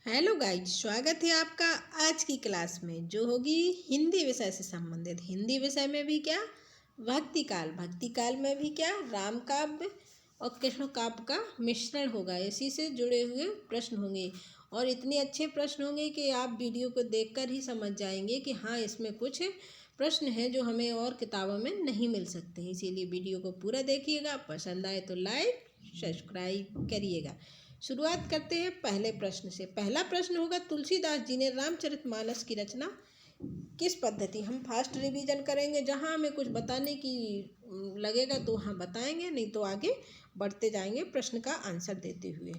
Hello guys, स्वागत है आपका आज की क्लास में जो होगी हिंदी विषय से संबंधित। हिंदी विषय में भी क्या भक्ति काल में भी क्या राम काव्य और कृष्ण काव्य का मिश्रण होगा। इसी से जुड़े हुए प्रश्न होंगे और इतने अच्छे प्रश्न होंगे कि आप वीडियो को देखकर ही समझ जाएंगे कि हाँ, इसमें कुछ प्रश्न हैं जो हमें और किताबों में नहीं मिल सकते। इसीलिए वीडियो को पूरा देखिएगा, पसंद आए तो लाइक सब्सक्राइब करिएगा। शुरुआत करते हैं पहले प्रश्न से। पहला प्रश्न होगा, तुलसीदास जी ने रामचरितमानस की रचना किस पद्धति। हम फास्ट रिवीजन करेंगे, जहाँ हमें कुछ बताने की लगेगा तो हाँ बताएंगे, नहीं तो आगे बढ़ते जाएंगे प्रश्न का आंसर देते हुए।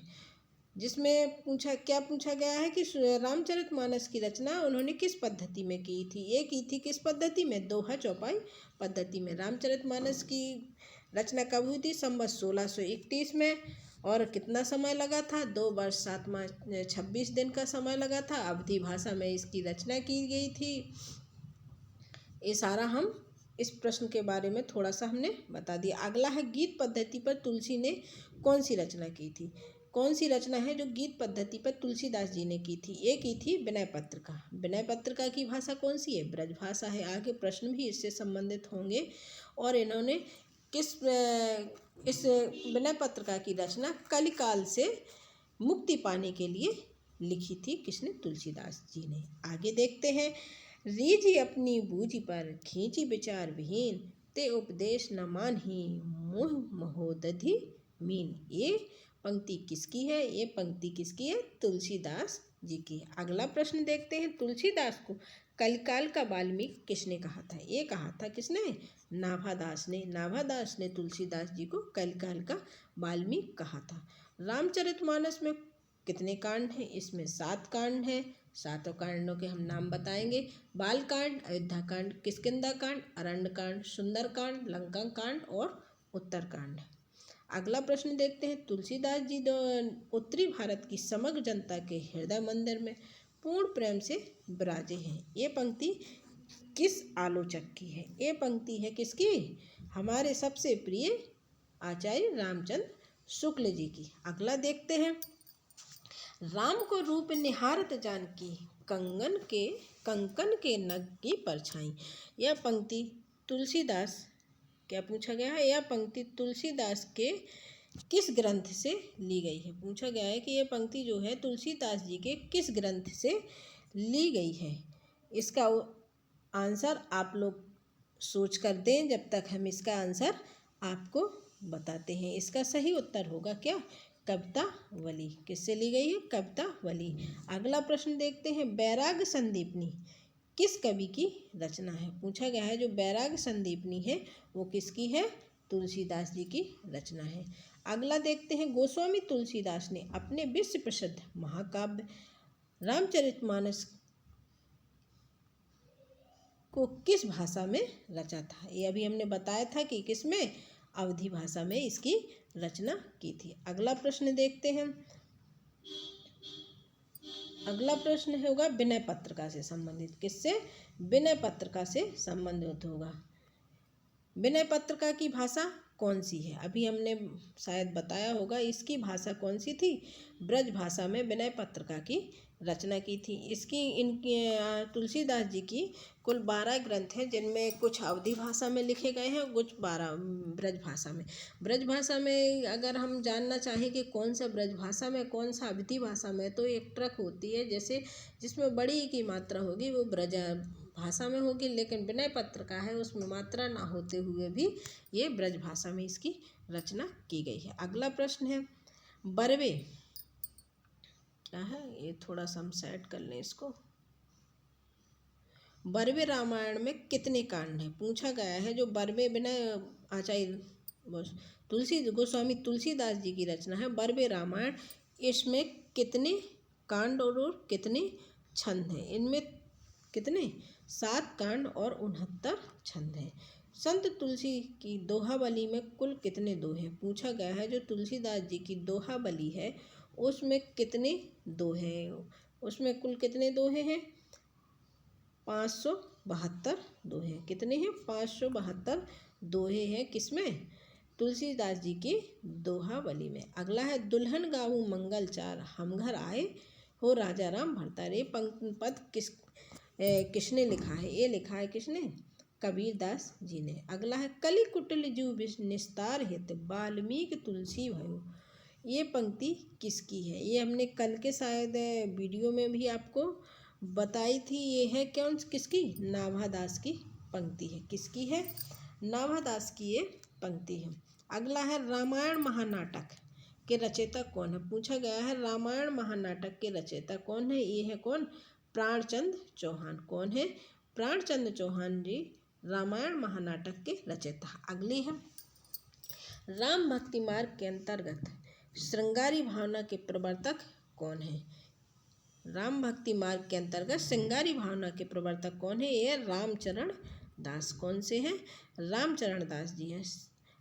जिसमें पूछा गया है कि रामचरितमानस की रचना उन्होंने किस पद्धति में की थी। ये की थी किस पद्धति में? दोहा चौपाई पद्धति में। रामचरितमानस की रचना कब हुई थी? संवत 1631 में। और कितना समय लगा था? 2 वर्ष 7 माह 26 दिन का समय लगा था। अवधी भाषा में इसकी रचना की गई थी। ये सारा हम इस प्रश्न के बारे में थोड़ा सा हमने बता दिया। अगला है, गीत पद्धति पर तुलसी ने कौन सी रचना की थी। कौन सी रचना है जो गीत पद्धति पर तुलसीदास जी ने की थी? ये की थी विनय पत्रिका। विनय पत्रिका की भाषा कौन सी है? ब्रज भाषा है। आगे प्रश्न भी इससे संबंधित होंगे। और इन्होंने इस विनय पत्रिका की रचना कलिकाल से मुक्ति पाने के लिए लिखी थी। किसने? तुलसीदास जी ने। आगे देखते हैं, रीझी अपनी बूझी पर खींची विचार विहीन, ते उपदेश न मानही मोह महोदधि मीन। ये पंक्ति किसकी है? ये पंक्ति किसकी है? तुलसीदास जी की। अगला प्रश्न देखते हैं, तुलसीदास को कलिकाल का वाल्मीकि किसने कहा था? ये कहा था किसने? नाभादास ने। नाभादास ने तुलसीदास जी को कलिकाल का वाल्मीकि कहा था। रामचरितमानस में कितने कांड हैं? इसमें 7 कांड हैं। 7 कांडों के हम नाम बताएंगे। बाल कांड, अयोध्या कांड, किष्किंधा कांड, अरण्य कांड, सुंदर कांड, लंका कांड और उत्तर कांड। अगला प्रश्न देखते हैं, तुलसीदास जी उत्तरी भारत की समग्र जनता के हृदय मंदिर में पूर्ण प्रेम से विराजे हैं। ये पंक्ति किस आलोचक की है? ये पंक्ति है किसकी? हमारे सबसे प्रिय आचार्य रामचंद्र शुक्ल जी की। अगला देखते हैं, राम को रूप निहारत जानकी, कंकन के नग की परछाई। यह पंक्ति तुलसीदास, क्या पूछा गया है? यह पंक्ति तुलसीदास के किस ग्रंथ से ली गई है? पूछा गया है कि यह पंक्ति जो है तुलसीदास जी के किस ग्रंथ से ली गई है। इसका आंसर आप लोग सोच कर दें, जब तक हम इसका आंसर आपको बताते हैं। इसका सही उत्तर होगा क्या? कवितावली। किससे ली गई है? कवितावली। अगला प्रश्न देखते हैं, बैराग संदीपनी किस कवि की रचना है? पूछा गया है जो बैराग संदीपनी है वो किसकी है? तुलसीदास जी की रचना है। अगला देखते हैं, गोस्वामी तुलसीदास ने अपने विश्व प्रसिद्ध महाकाव्य रामचरितमानस को किस भाषा में रचा था? ये अभी हमने बताया था कि किसमें? अवधी भाषा में इसकी रचना की थी। अगला प्रश्न देखते हैं, अगला प्रश्न होगा विनय पत्रिका से संबंधित। किससे? विनय पत्रिका से संबंधित होगा। विनय पत्रिका की भाषा कौन सी है? अभी हमने शायद बताया होगा। इसकी भाषा कौन सी थी? ब्रज भाषा में विनय पत्रिका की रचना की थी। इनकी तुलसीदास जी की कुल 12 ग्रंथ हैं, जिनमें कुछ अवधी भाषा में लिखे गए हैं, कुछ 12 ब्रज भाषा में। ब्रज भाषा में अगर हम जानना चाहें कि कौन सा ब्रज भाषा में, कौन सा अवधी भाषा में, तो एक ट्रक होती है जैसे, जिसमें बड़ी की मात्रा होगी वो ब्रज भाषा में होगी, लेकिन विनय पत्रिका है उसमें मात्रा ना होते हुए भी ये ब्रज भाषा में इसकी रचना की गई है। अगला प्रश्न है, बरवे क्या है? ये थोड़ा सा हम सेट कर लें इसको। बरवे रामायण में कितने कांड हैं? पूछा गया है जो बरवे विनय आचार्य गोस्वामी तुलसीदास जी की रचना है बरवे रामायण, इसमें कितने कांड और कितने छंद हैं? इनमें कितने? 7 कांड और 69 छंद हैं। संत तुलसी की दोहावली में कुल कितने दोहे? पूछा गया है जो तुलसीदास जी की दोहावली है उसमें कितने दोहे हैं? उसमें कुल कितने दोहे हैं? 572 दोहे। कितने हैं? 572 दोहे हैं। किसमें? तुलसीदास जी की दोहावली में। अगला है, दुल्हन गाऊं मंगल चार, हम घर आए हो राजा राम भरतार। ये पद किसने लिखा है? ये लिखा है किसने? कबीरदास जी ने। अगला है कलि कुटिल जू निस्तार हित वाल्मीकि तुलसी भयो। ये पंक्ति किसकी है? ये हमने कल के शायद वीडियो में भी आपको बताई थी। ये है कौन किसकी? नाभादास की पंक्ति है। किसकी है? नाभादास की ये पंक्ति है। अगला है रामायण महानाटक के रचयिता कौन है? पूछा गया है रामायण महानाटक के रचयिता कौन है? ये है कौन? प्राणचंद चौहान। कौन है? प्राणचंद चौहान जी रामायण महानाटक के रचयिता। अगली है राम भक्ति मार्ग के अंतर्गत श्रृंगारी भावना के प्रवर्तक कौन है? राम भक्ति मार्ग के अंतर्गत श्रृंगारी भावना के प्रवर्तक कौन है? ये रामचरण दास। कौन से हैं? रामचरण दास जी हैं।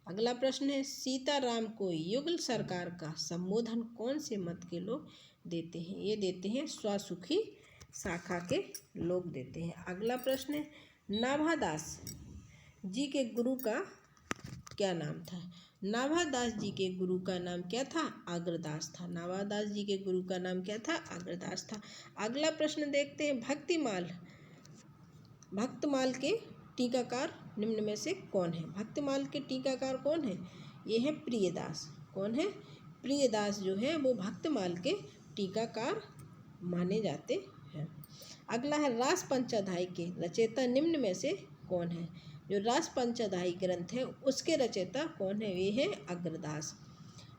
अगला प्रश्न है सीताराम को युगल सरकार का संबोधन कौन से मत के लोग देते हैं? ये देते हैं स्वसुखी शाखा के लोग देते हैं। अगला प्रश्न है नाभादास जी के गुरु का क्या नाम था? नाभादास जी के गुरु का नाम क्या था? अग्रदास था। नाभादास जी के गुरु का नाम क्या था? अग्रदास था। अगला प्रश्न देखते हैं भक्तमाल के टीकाकार निम्न में से कौन है? भक्तमाल के टीकाकार कौन है? ये है प्रियदास। कौन है? प्रियदास जो है वो भक्तमाल के टीकाकार माने जाते हैं। अगला है रास पंचाध्याय के रचयिता निम्न में से कौन है? जो रास पंचाध्यायी ग्रंथ है उसके रचयिता कौन है? वे है अग्रदास।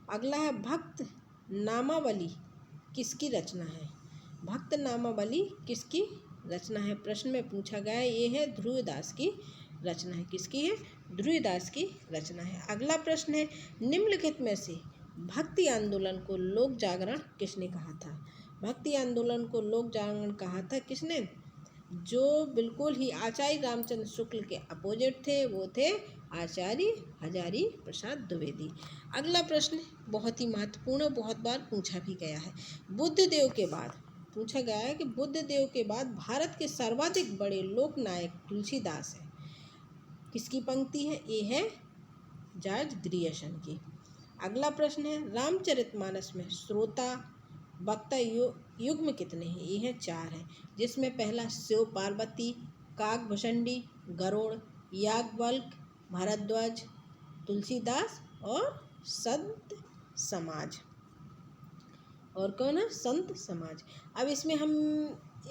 अगला है भक्त नामावली किसकी रचना है? भक्त नामावली किसकी रचना है? प्रश्न में पूछा गया है। ये है ध्रुवदास की रचना है। किसकी है? ध्रुवदास की रचना है। अगला प्रश्न है निम्नलिखित में से भक्ति आंदोलन को लोक जागरण किसने कहा था? भक्ति आंदोलन को लोक जागरण कहा था किसने? जो बिल्कुल ही आचार्य रामचंद्र शुक्ल के अपोजिट थे वो थे आचार्य हजारी प्रसाद द्विवेदी। अगला प्रश्न बहुत ही महत्वपूर्ण, बहुत बार पूछा भी गया है। बुद्धदेव के बाद पूछा गया है कि बुद्धदेव के बाद भारत के सर्वाधिक बड़े लोक नायक तुलसीदास है। किसकी पंक्ति है? ये है जॉर्ज ग्रियर्सन की। अगला प्रश्न है रामचरितमानस में श्रोता वक्ता युग्म कितने हैं? ये है 4 है। जिसमें पहला शिव पार्वती, काकभूषणी, गरुड़, याज्ञवल्क्य, भारद्वाज, तुलसीदास और संत समाज। और कौन है? संत समाज। अब इसमें हम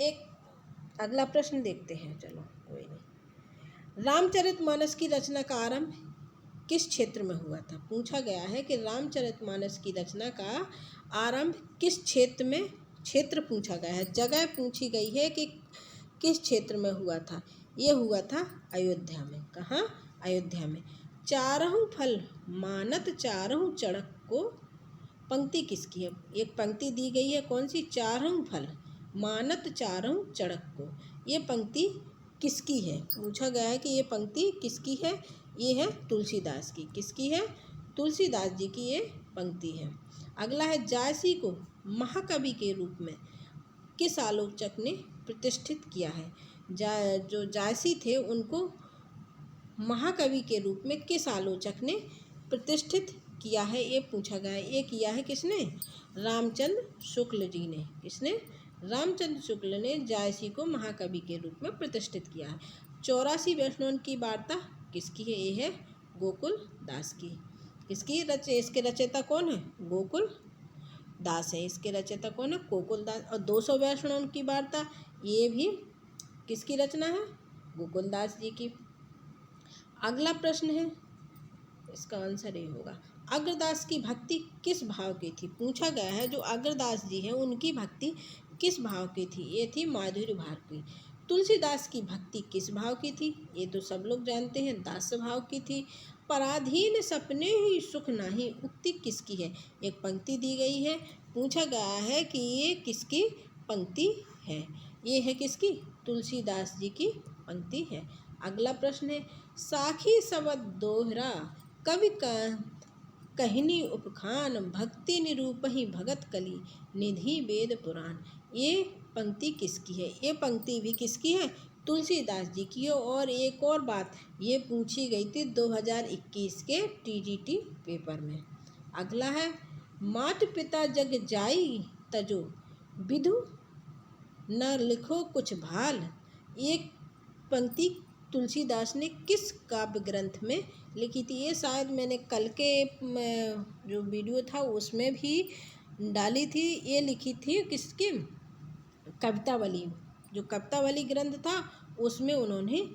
एक अगला प्रश्न देखते हैं। चलो कोई नहीं। रामचरितमानस की रचना का आरंभ किस क्षेत्र में हुआ था? पूछा गया है कि रामचरितमानस की रचना का आरंभ किस क्षेत्र पूछा गया है। जगह पूछी गई है कि किस क्षेत्र में हुआ था। ये हुआ था अयोध्या में। कहाँ? अयोध्या में। चारहु फल मानत चारहु चढ़क को पंक्ति किसकी है? एक पंक्ति दी गई है। कौन सी? चारहु फल मानत चारहु चढ़क को। ये पंक्ति किसकी है? पूछा गया है कि ये पंक्ति किसकी है? ये है तुलसीदास की। किसकी है? तुलसीदास जी की ये पंक्ति है। अगला है जायसी को महाकवि के रूप में किस आलोचक ने प्रतिष्ठित किया है? जो जायसी थे उनको महाकवि के रूप में किस आलोचक ने प्रतिष्ठित किया है? ये पूछा गया है। ये किया है किसने? रामचंद्र शुक्ल जी ने। किसने? रामचंद्र शुक्ल ने जायसी को महाकवि के रूप में प्रतिष्ठित किया है। 84 वैष्णव की वार्ता किसकी है? ये है गोकुल दास की। किसकी इसके रचयिता कौन है? गोकुल दास है। इसके रचयिता कौन है? गोकुल दास। और 200 वैष्णव की वार्ता ये भी किसकी रचना है? गोकुल दास जी की। अगला प्रश्न है, इसका आंसर ये होगा अग्रदास की भक्ति किस भाव की थी? पूछा गया है जो अग्रदास जी हैं उनकी भक्ति किस भाव की थी? ये थी माधुर्य भाव की। तुलसीदास की भक्ति किस भाव की थी? ये तो सब लोग जानते हैं, दास भाव की थी। पराधीन सपने ही सुख नाही उक्ति किसकी है? एक पंक्ति दी गई है। पूछा गया है कि ये किसकी पंक्ति है? ये है किसकी? तुलसीदास जी की पंक्ति है। अगला प्रश्न है साखी शब्द दोहरा कवि का कहनी उपखान भक्ति निरूपहि भगत कली निधि वेद पुराण। ये पंक्ति किसकी है? ये पंक्ति भी किसकी है? तुलसीदास जी की। और एक और बात ये पूछी गई थी 2021 के TGT पेपर में। अगला है मात पिता जग जाई तजो विधु न लिखो कुछ भाल। एक पंक्ति तुलसीदास ने किस काव्य ग्रंथ में लिखी थी? ये शायद मैंने कल के जो वीडियो था उसमें भी डाली थी। ये लिखी थी किसकी? कवितावली। जो कवितावली ग्रंथ था उसमें उन्होंने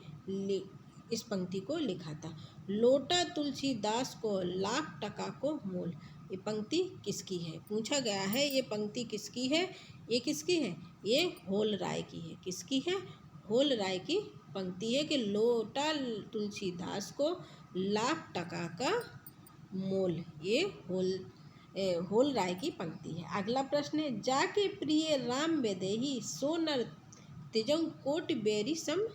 इस पंक्ति को लिखा था। लोटा तुलसीदास को लाख टका को मोल। ये पंक्ति किसकी है? पूछा गया है ये पंक्ति किसकी है? ये किसकी है? ये होल राय की है। किसकी है? होल राय की पंक्ति है कि लोटा तुलसीदास को लाख टका का मोल। ये होल राय की पंक्ति है। अगला प्रश्न है, जाके प्रिय राम बेदेही सो नर तिजौ कोटि बेरी सम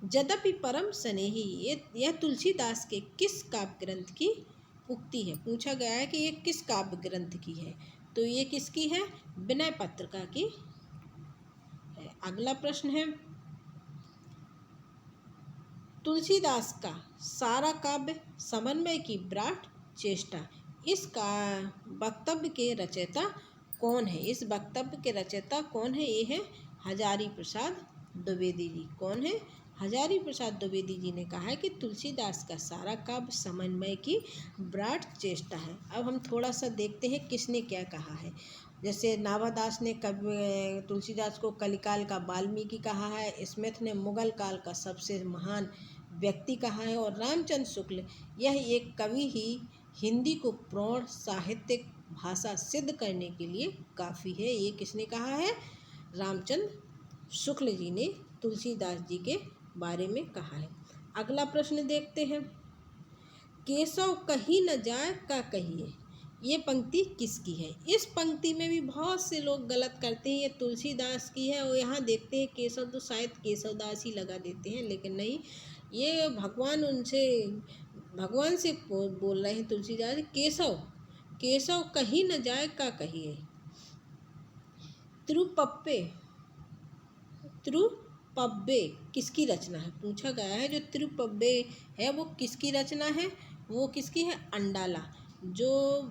यद्यपि परम स्नेही। यह तुलसीदास के किस काव्य ग्रंथ की उक्ति है? पूछा गया है कि ये किस काव्य ग्रंथ की है, तो ये किसकी है? विनय पत्रिका की है। अगला प्रश्न है, तुलसीदास का सारा काव्य समन्वय की विराट चेष्टा। इसका वक्तव्य के रचयिता कौन है? इस वक्तव्य के रचयिता कौन है? ये है हजारी प्रसाद द्विवेदी जी। कौन है? हजारी प्रसाद द्विवेदी जी ने कहा है कि तुलसीदास का सारा काव्य समन्वय की विराट चेष्टा है। अब हम थोड़ा सा देखते हैं किसने क्या कहा है। जैसे नाभादास ने तुलसीदास को कलिकाल का वाल्मीकि कहा है, स्मिथ ने मुगल काल का सबसे महान व्यक्ति कहा है, और रामचंद्र शुक्ल यह एक कवि ही हिंदी को प्रौढ़ साहित्यिक भाषा सिद्ध करने के लिए काफ़ी है। ये किसने कहा है? रामचंद्र शुक्ल जी ने तुलसीदास जी के बारे में कहा है। अगला प्रश्न देखते हैं, केशव कहीं न जाए का कहिए। ये पंक्ति किसकी है? इस पंक्ति में भी बहुत से लोग गलत करते हैं। ये तुलसीदास की है और यहाँ देखते हैं केशव, तो शायद केशवदास ही लगा देते हैं, लेकिन नहीं, ये भगवान से बोल रहे हैं तुलसीदास। केशव कहीं न जाए का कहिए। तिरुपब्बे किसकी रचना है? पूछा गया है जो तिरुपब्बे है वो किसकी रचना है? वो किसकी है? अंडाला। जो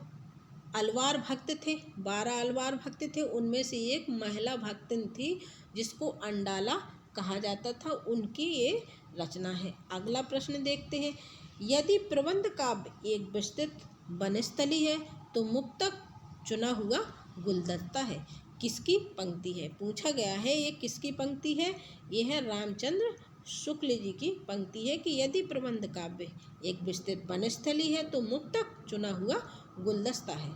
अलवार भक्त थे, 12 अलवार भक्त थे, उनमें से एक महिला भक्तिन थी जिसको अंडाला कहा जाता था, उनकी ये रचना है। अगला प्रश्न देखते हैं, यदि प्रबंध काव्य एक विस्तृत वनस्थली है तो मुक्तक चुना हुआ गुलदस्ता है। किसकी पंक्ति है? पूछा गया है ये किसकी पंक्ति है? ये है रामचंद्र शुक्ल जी की पंक्ति है कि यदि प्रबंध काव्य एक विस्तृत वनस्थली है तो मुक्तक चुना हुआ गुलदस्ता है।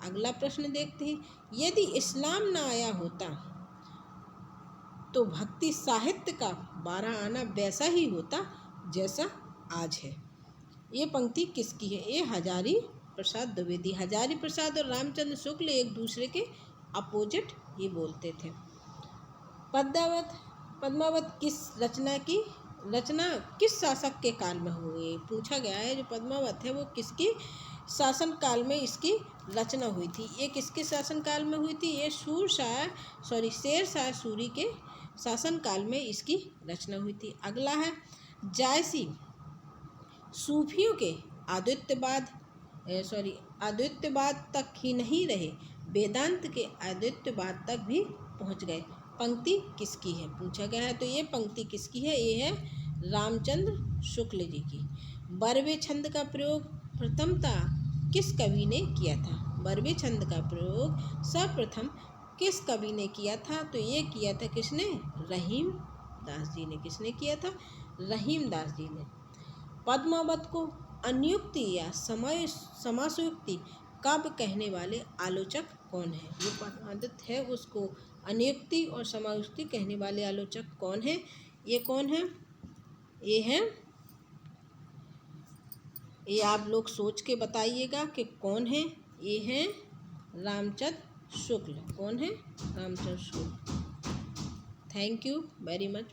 अगला प्रश्न देखते हैं, यदि इस्लाम न आया होता तो भक्ति साहित्य का 12 आना वैसा ही होता जैसा आज है। ये पंक्ति किसकी है? ये हजारी प्रसाद द्विवेदी। हजारी प्रसाद और रामचंद्र शुक्ल एक दूसरे के अपोजिट ही बोलते थे। पद्मावत किस रचना किस शासक के काल में हुई? पूछा गया है जो पद्मावत है वो किसकी शासन काल में इसकी रचना हुई थी? ये किसके शासन काल में हुई थी? ये शेर शाह सूरी के शासन काल में इसकी रचना हुई थी। अगला है, जायसी सूफियों के अद्वैतवाद तक ही नहीं रहे, वेदांत के अद्वैतवाद तक भी पहुंच गए। पंक्ति किसकी है? पूछा गया है तो ये पंक्ति किसकी है? ये है रामचंद्र शुक्ल जी की। बरवे छंद का प्रयोग प्रथमतः किस कवि ने किया था? बरवे छंद का प्रयोग सर्वप्रथम किस कवि ने किया था? तो ये किया था किसने? रहीम दास जी ने। किसने किया था? रहीम दास जी ने। पद्मावत को अनुयुक्ति या समासयुक्ति काव्य कहने वाले आलोचक कौन है? जो पद्मावत है उसको अनुयुक्ति और समासयुक्ति कहने वाले आलोचक कौन है? ये कौन है? ये आप लोग सोच के बताइएगा कि कौन है। ये है रामचंद्र शुक्ल। कौन है? Ramchandra Shukla. Thank you very much.